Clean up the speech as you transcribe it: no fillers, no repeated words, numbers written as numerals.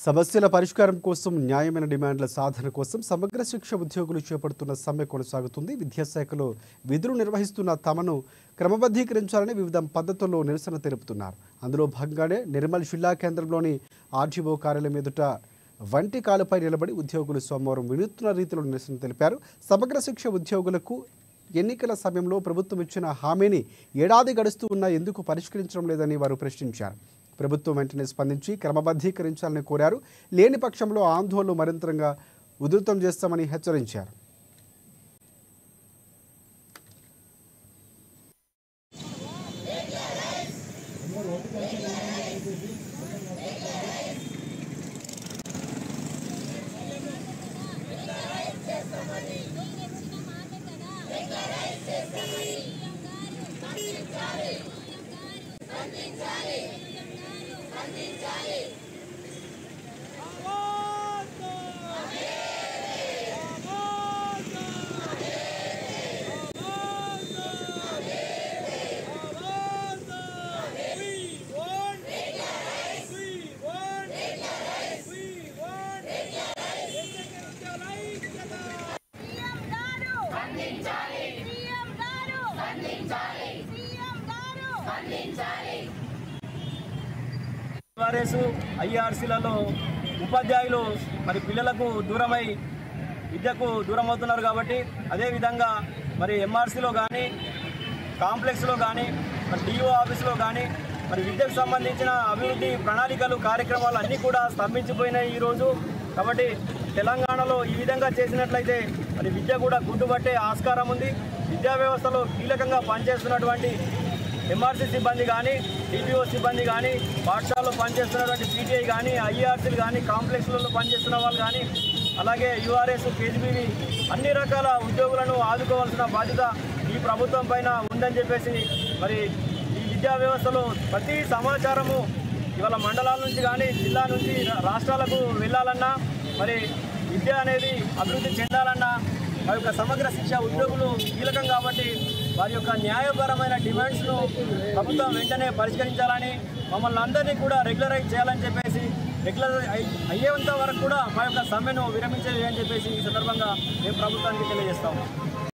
సమస్యల పరిష్కారం కోసం న్యాయమైన డిమాండ్ల సాధన కోసం సమగ్ర శిక్ష ఉద్యోగులు చేపడుతున్న సమ్మె కొనసాగుతుంది. విద్యాశాఖలో విధులు నిర్వహిస్తున్న తమను క్రమబద్ధీకరించాలని వివిధ పద్ధతుల్లో నిరసన తెలుపుతున్నారు. అందులో భాగంగానే నిర్మల్ జిల్లా కేంద్రంలోని ఆర్టీఓ కార్యాలయం ఎదుట వంటి కాలుపై నిలబడి ఉద్యోగులు సోమవారం వినూత్న రీతిలో నిరసన తెలిపారు. సమగ్ర శిక్ష ఉద్యోగులకు ఎన్నికల సమయంలో ప్రభుత్వం ఇచ్చిన హామీని ఏడాది గడుస్తూ ఉన్నా ఎందుకు పరిష్కరించడం లేదని వారు ప్రశ్నించారు. ప్రభుత్వం వెంటనే స్పందించి క్రమబద్ధీకరించాలని కోరారు. లేని పక్షంలో ఆందోళనలు మరింతగా ఉధృతం చేస్తామని హెచ్చరించారు. ఐఆర్సీలలో ఉపాధ్యాయులు మరి పిల్లలకు దూరమై విద్యకు దూరం అవుతున్నారు కాబట్టి అదేవిధంగా మరి ఎంఆర్సీలో కానీ కాంప్లెక్స్లో కానీ మరి డిఓ ఆఫీస్లో కానీ మరి విద్యకు సంబంధించిన అభివృద్ధి ప్రణాళికలు కార్యక్రమాలు అన్నీ కూడా స్తంభించిపోయినాయి ఈరోజు. కాబట్టి తెలంగాణలో ఈ విధంగా చేసినట్లయితే మరి విద్య కూడా గుడ్డుపట్టే ఆస్కారం ఉంది. విద్యా వ్యవస్థలో కీలకంగా పనిచేస్తున్నటువంటి ఎంఆర్సీ సిబ్బంది కానీ డిపిఓ సిబ్బంది కానీ పాఠశాలలో పనిచేస్తున్నటువంటి పీటీఐ కానీ ఐఆర్సీలు కానీ కాంప్లెక్స్లలో పనిచేస్తున్న వాళ్ళు కానీ అలాగే యూఆర్ఎస్ కేజీబీవి అన్ని రకాల ఉద్యోగులను ఆదుకోవాల్సిన బాధ్యత ఈ ప్రభుత్వం పైన ఉందని చెప్పేసి మరి ఈ విద్యా వ్యవస్థలో ప్రతి సమాచారము ఇవాళ మండలాల నుంచి కానీ జిల్లా నుంచి రాష్ట్రాలకు వెళ్ళాలన్నా మరి విద్య అనేది అభివృద్ధి చెందాలన్నా వారి యొక్క సమగ్ర శిక్ష ఉద్యోగులు కీలకం కాబట్టి వారి యొక్క న్యాయపరమైన డిమాండ్స్ను ప్రభుత్వం వెంటనే పరిష్కరించాలని మమ్మల్ని అందరినీ కూడా రెగ్యులరైజ్ చేయాలని చెప్పేసి రెగ్యులర్ అయ్యేంత వరకు కూడా మా యొక్క సమ్మెను విరమించాలి అని చెప్పేసి ఈ సందర్భంగా మేము ప్రభుత్వానికి తెలియజేస్తాము.